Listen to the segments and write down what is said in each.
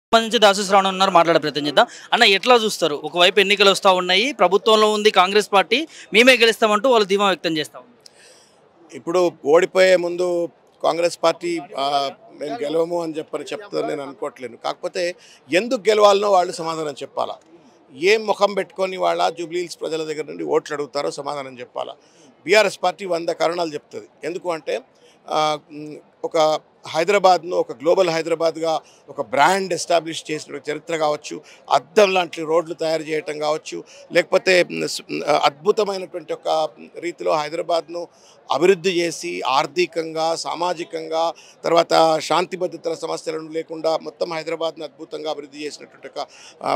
సంబంధించి దాసు శ్రావణ్ ఉన్నారు మాట్లాడే ప్రయత్నం చేద్దాం. అన్న ఎట్లా చూస్తారు? ఒకవైపు ఎన్నికలు వస్తా ఉన్నాయి. ప్రభుత్వంలో ఉంది కాంగ్రెస్ పార్టీ. మేమే గెలుస్తామంటూ వాళ్ళు ధీమా వ్యక్తం చేస్తా ఉన్నారు. ఇప్పుడు ఓడిపోయే ముందు కాంగ్రెస్ పార్టీ మేము గెలవము అని చెప్తుందని నేను అనుకోవట్లేను. కాకపోతే ఎందుకు గెలవాలనో వాళ్ళు సమాధానం చెప్పాలా. ఏం ముఖం పెట్టుకొని వాళ్ళ జూబ్లీహిల్స్ ప్రజల దగ్గర నుండి ఓట్లు అడుగుతారో సమాధానం చెప్పాలా. బీఆర్ఎస్ పార్టీ 100 కారణాలు చెప్తుంది. ఎందుకు అంటే ఒక హైదరాబాద్ను ఒక గ్లోబల్ హైదరాబాద్గా ఒక బ్రాండ్ ఎస్టాబ్లిష్ చేసిన చరిత్ర కావచ్చు, అద్దం లాంటి రోడ్లు తయారు చేయటం కావచ్చు, లేకపోతే అద్భుతమైనటువంటి ఒక రీతిలో హైదరాబాద్ను అభివృద్ధి చేసి ఆర్థికంగా, సామాజికంగా, తర్వాత శాంతి భద్రతల సమస్యలను లేకుండా మొత్తం హైదరాబాద్ను అద్భుతంగా అభివృద్ధి చేసినటువంటి ఒక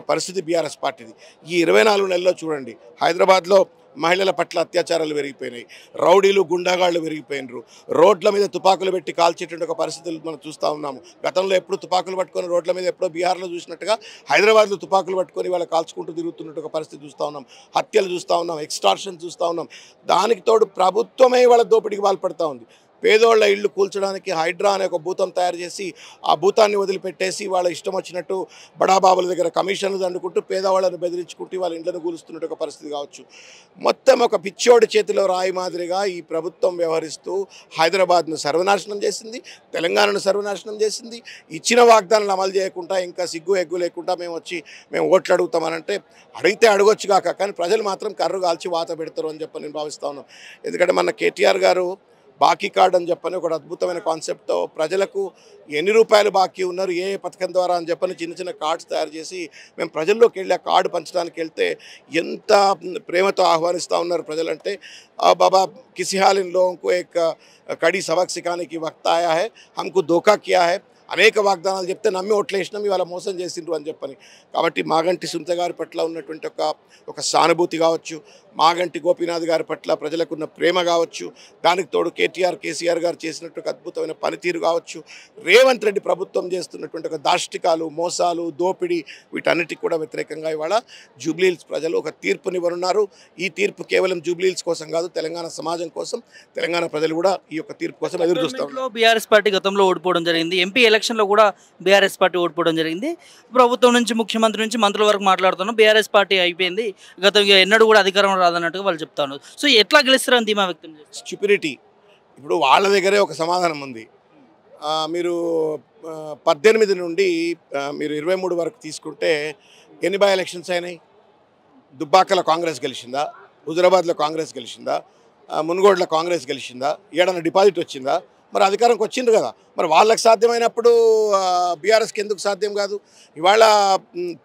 పరిస్థితి బీఆర్ఎస్ పార్టీది. ఈ 24 నెలల్లో చూడండి, హైదరాబాద్లో మహిళల పట్ల అత్యాచారాలు పెరిగిపోయినాయి, రౌడీలు గుండాగాళ్ళు పెరిగిపోయినారు, రోడ్ల మీద తుపాకులు పెట్టి కాల్చేటువంటి ఒక పరిస్థితులు మనం చూస్తూ ఉన్నాము. గతంలో ఎప్పుడు తుపాకులు పట్టుకొని రోడ్ల మీద ఎప్పుడో బీహార్లో చూసినట్టుగా హైదరాబాద్లో తుపాకులు పట్టుకొని వాళ్ళు కాల్చుకుంటూ తిరుగుతున్నట్టు ఒక పరిస్థితి చూస్తూ ఉన్నాం. హత్యలు చూస్తూ ఉన్నాం, ఎక్స్టార్షన్ చూస్తూ ఉన్నాం. దానికి తోడు ప్రభుత్వమే వాళ్ళ దోపిడీకి పాల్పడుతూ ఉంది. పేదోళ్ల ఇళ్ళు కూల్చడానికి హైడ్రా అనే ఒక భూతం తయారు చేసి ఆ భూతాన్ని వదిలిపెట్టేసి వాళ్ళ ఇష్టం వచ్చినట్టు బడాబాబుల దగ్గర కమిషన్లు దండుకుంటూ పేదవాళ్ళను బెదిరించుకుంటూ వాళ్ళ ఇండ్లను కూలుస్తున్నట్టు ఒక పరిస్థితి కావచ్చు. మొత్తం ఒక పిచ్చోడి చేతిలో రాయి మాదిరిగా ఈ ప్రభుత్వం వ్యవహరిస్తూ హైదరాబాద్ను సర్వనాశనం చేసింది, తెలంగాణను సర్వనాశనం చేసింది. ఇచ్చిన వాగ్దానాలు అమలు చేయకుండా ఇంకా సిగ్గు ఎగ్గు లేకుండా మేము ఓట్లు అడుగుతామనంటే అడిగితే అడగొచ్చు కాక, కానీ ప్రజలు మాత్రం కర్రు కాల్చి వాత పెడతారు అని చెప్పి నేను భావిస్తా ఉన్నాను. ఎందుకంటే మన కేటీఆర్ గారు బాకీ కార్డు అని చెప్పని ఒక అద్భుతమైన కాన్సెప్ట్తో ప్రజలకు ఎన్ని రూపాయలు బాకీ ఉన్నారు, ఏ పథకం ద్వారా అని చెప్పని చిన్న చిన్న కార్డ్స్ తయారు చేసి మేము ప్రజల్లోకి వెళ్ళి ఆ కార్డు పంచడానికి వెళ్తే ఎంత ప్రేమతో ఆహ్వానిస్తూ ఉన్నారు ప్రజలంటే, బాబా కిసి హాల్ ఇన్ లోగోं को एक कड़ी सबक सिखाने की वक्त आया है, हमको धोखा किया है, అనేక వాగ్దానాలు చెప్తే నమ్మి ఓట్లేసినాం, ఇవాళ మోసం చేసిండ్రు అని చెప్పని. కాబట్టి మాగంటి సునీత గారి పట్ల ఉన్నటువంటి ఒక సానుభూతి కావచ్చు, మాగంటి గోపీనాథ్ గారి పట్ల ప్రజలకున్న ప్రేమ కావచ్చు, దానికి తోడు కేసీఆర్ గారు చేసినట్టు అద్భుతమైన పనితీరు కావచ్చు, రేవంత్ రెడ్డి ప్రభుత్వం చేస్తున్నటువంటి ఒక దాష్టికాలు, మోసాలు, దోపిడీ, వీటన్నిటికి కూడా వ్యతిరేకంగా ఇవాళ జూబ్లీహిల్స్ ప్రజలు ఒక తీర్పునివ్వనున్నారు. ఈ తీర్పు కేవలం జూబ్లీహిల్స్ కోసం కాదు, తెలంగాణ సమాజం కోసం, తెలంగాణ ప్రజలు కూడా ఈ యొక్క తీర్పు కోసం ఎదురు చూస్తారు. బీఆర్ఎస్ పార్టీ గతంలో ఓడిపోవడం జరిగింది. ఎంపీ ఎలక్షన్లో కూడా బీఆర్ఎస్ పార్టీ ఓడిపోవడం జరిగింది. ప్రభుత్వం నుంచి ముఖ్యమంత్రి నుంచి మంత్రుల వరకు మాట్లాడుతున్నాం, బీఆర్ఎస్ పార్టీ అయిపోయింది, గతంలో ఎన్నడూ కూడా అధికారం రాదన్నట్టుగా వాళ్ళు చెప్తా ఉన్నారు. సో ఎట్లా గెలుస్తారని ధీమా వ్యక్తం చేస్తారు. స్టూపిడిటీ. ఇప్పుడు వాళ్ళ దగ్గరే ఒక సమాధానం ఉంది. మీరు 18 నుండి మీరు 23 వరకు తీసుకుంటే ఎన్ని బై ఎలక్షన్స్ అయినాయి? దుబ్బాకలో కాంగ్రెస్ గెలిచిందా? హుజురాబాద్లో కాంగ్రెస్ గెలిచిందా? మున్గోడ్లో కాంగ్రెస్ గెలిచిందా? ఏడన్నా డిపాజిట్ వచ్చిందా? మరి అధికారంకి వచ్చిండ్రు కదా. మరి వాళ్ళకి సాధ్యమైనప్పుడు బీఆర్ఎస్కి ఎందుకు సాధ్యం కాదు? ఇవాళ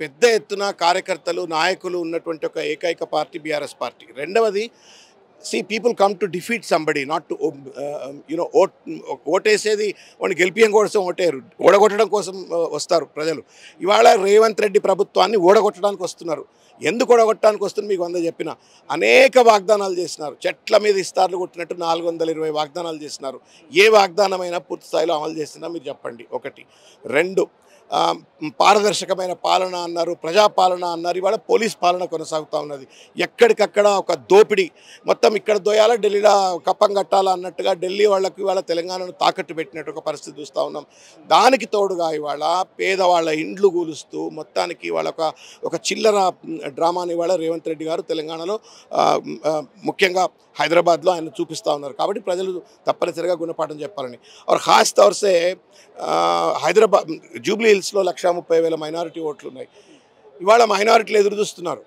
పెద్ద ఎత్తున కార్యకర్తలు, నాయకులు ఉన్నటువంటి ఒక ఏకైక పార్టీ బీఆర్ఎస్ పార్టీ. రెండవది, people come to defeat somebody, not to ఓటేసేది వాడిని గెలిపియం కోసం ఓటేరు, ఓడగొట్టడం కోసం వస్తారు ప్రజలు. ఇవాళ రేవంత్ రెడ్డి ప్రభుత్వాన్ని ఓడగొట్టడానికి వస్తున్నారు. ఎందుకు ఓడగొట్టడానికి వస్తుంది మీకు 100 చెప్పిన. అనేక వాగ్దానాలు చేసినారు, చెట్ల మీద ఇస్తార్లు కొట్టినట్టు 420 వాగ్దానాలు చేసినారు. ఏ వాగ్దానమైనా పూర్తి స్థాయిలో అమలు చేసినా మీరు చెప్పండి. 1. 2, పారదర్శకమైన పాలన అన్నారు, ప్రజాపాలన అన్నారు. ఇవాళ పోలీస్ పాలన కొనసాగుతూ ఉన్నది. ఎక్కడికక్కడ ఒక దోపిడీ, మొత్తం ఇక్కడ దోయాలా ఢిల్లీలో కప్పం కట్టాలా అన్నట్టుగా ఢిల్లీ వాళ్ళకు ఇవాళ తెలంగాణను తాకట్టు పెట్టినట్టు ఒక పరిస్థితి చూస్తూ ఉన్నాం. దానికి తోడుగా ఇవాళ పేదవాళ్ళ ఇండ్లు కూలుస్తూ మొత్తానికి వాళ్ళ ఒక చిల్లర డ్రామాని ఇవాళ రేవంత్ రెడ్డి గారు తెలంగాణలో ముఖ్యంగా హైదరాబాద్లో ఆయన చూపిస్తూ ఉన్నారు. కాబట్టి ప్రజలు తప్పనిసరిగా గుణపాఠం చెప్పాలని. और ख़ास तौर से హైదరాబాద్ జూబ్లీహిల్స్లో 130,000 మైనారిటీ ఓట్లు ఉన్నాయి. ఇవాళ మైనారిటీలు ఎదురు చూస్తున్నారు.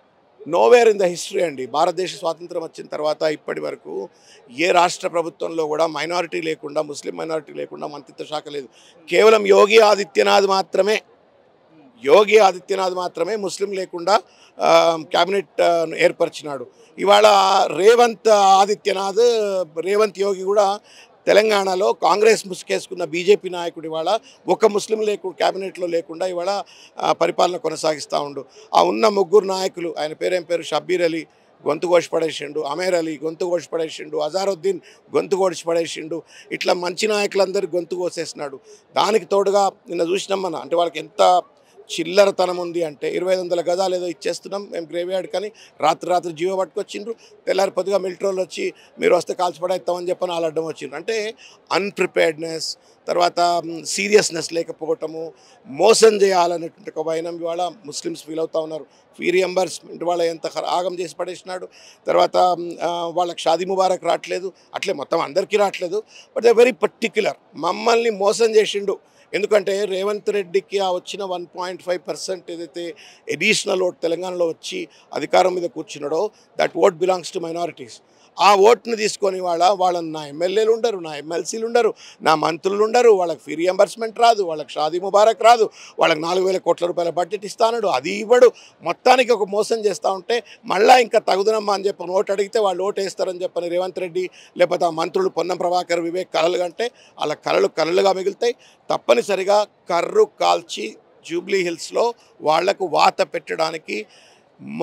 నోవేర్ ఇన్ ద హిస్టరీ అండి, భారతదేశ స్వాతంత్రం వచ్చిన తర్వాత ఇప్పటి వరకు ఏ రాష్ట్ర ప్రభుత్వంలో కూడా మైనారిటీ లేకుండా, ముస్లిం మైనారిటీ లేకుండా మంత్రిత్వ శాఖ లేదు. కేవలం యోగి ఆదిత్యనాథ్ మాత్రమే ముస్లిం లేకుండా క్యాబినెట్ ఏర్పరిచినాడు. ఇవాళ రేవంత్ యోగి కూడా తెలంగాణలో కాంగ్రెస్ ముసుకేసుకున్న బీజేపీ నాయకుడు ఇవాళ ఒక ముస్లిం క్యాబినెట్లో లేకుండా ఇవాళ పరిపాలన కొనసాగిస్తూ ఉండు. ఆ ఉన్న 3 నాయకులు, ఆయన పేరు షబ్బీర్ అలీ గొంతు కోసి పడేసిండు, అమీర్ అలీ గొంతు కోసి పడేసిండు, అజారుద్దీన్ గొంతు కోసి పడేసిండు. ఇట్లా మంచి నాయకులందరూ గొంతు కోసేసినాడు. దానికి తోడుగా నిన్న చూసినాం మన, అంటే వాళ్ళకి ఎంత చిల్లరతనం ఉంది అంటే 2500 గజాలు ఏదో ఇచ్చేస్తున్నాం మేము గ్రేవ్యార్డ్ కానీ రాత్రి జీవో పట్టుకొచ్చిండ్రు, తెల్లారి పొద్దుగా మిలిటరీలు వచ్చి మీరు వస్తే కాల్చిపడేస్తామని చెప్పని వాళ్ళు అడ్డం వచ్చిండ్రు. అంటే అన్ప్రిపేర్డ్నెస్, తర్వాత సీరియస్నెస్ లేకపోవటము, మోసం చేయాలనేటువంటి ఒక భయం ఇవాళ ముస్లిమ్స్ ఫీల్ అవుతూ ఉన్నారు. ఫీ రియంబర్స్మెంట్ వాళ్ళ ఎంత ఆగం చేసి పడేసినాడు. తర్వాత వాళ్ళకి షాదీ ముబారక్ రావట్లేదు, అట్లే మొత్తం అందరికీ రావట్లేదు. బట్ దే వెరీ పర్టిక్యులర్, మమ్మల్ని మోసం చేసిండు. ఎందుకంటే రేవంత్ రెడ్డికి ఆ వచ్చిన 1.5% ఏదైతే ఎడిషనల్ ఓట్ తెలంగాణలో వచ్చి అధికారం మీద కూర్చున్నాడో, that vote belongs to minorities. ఆ ఓట్ని తీసుకొని వాళ్ళని నా ఎమ్మెల్యేలు ఉండరు, నా ఎమ్మెల్సీలు ఉండరు, నా మంత్రులు ఉండరు, వాళ్ళకి ఫీ రియంబర్స్మెంట్ రాదు, వాళ్ళకి షాదీ ముబారక్ రాదు, వాళ్ళకి 4000 కోట్ల రూపాయల బడ్జెట్ ఇస్తానడు, అది ఇవ్వడు. మొత్తానికి ఒక మోసం చేస్తూ ఉంటే మళ్ళీ ఇంకా తగుదనమ్మా అని చెప్పని ఓటు అడిగితే వాళ్ళు ఓటు వేస్తారని చెప్పని రేవంత్ రెడ్డి లేకపోతే ఆ మంత్రులు పొన్నం ప్రభాకర్, వివేక్ కలలు కంటే వాళ్ళ కలలుగా మిగులుతాయి. తప్పనిసరిగా కర్రు కాల్చి జూబ్లీ హిల్స్లో వాళ్లకు వాత పెట్టడానికి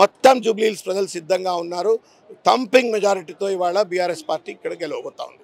మొత్తం జూబ్లీ హిల్స్ ప్రజలు సిద్ధంగా ఉన్నారు. థంపింగ్ మెజారిటీతో ఇవాళ బీఆర్ఎస్ పార్టీ ఇక్కడ గెలవబోతా ఉంది.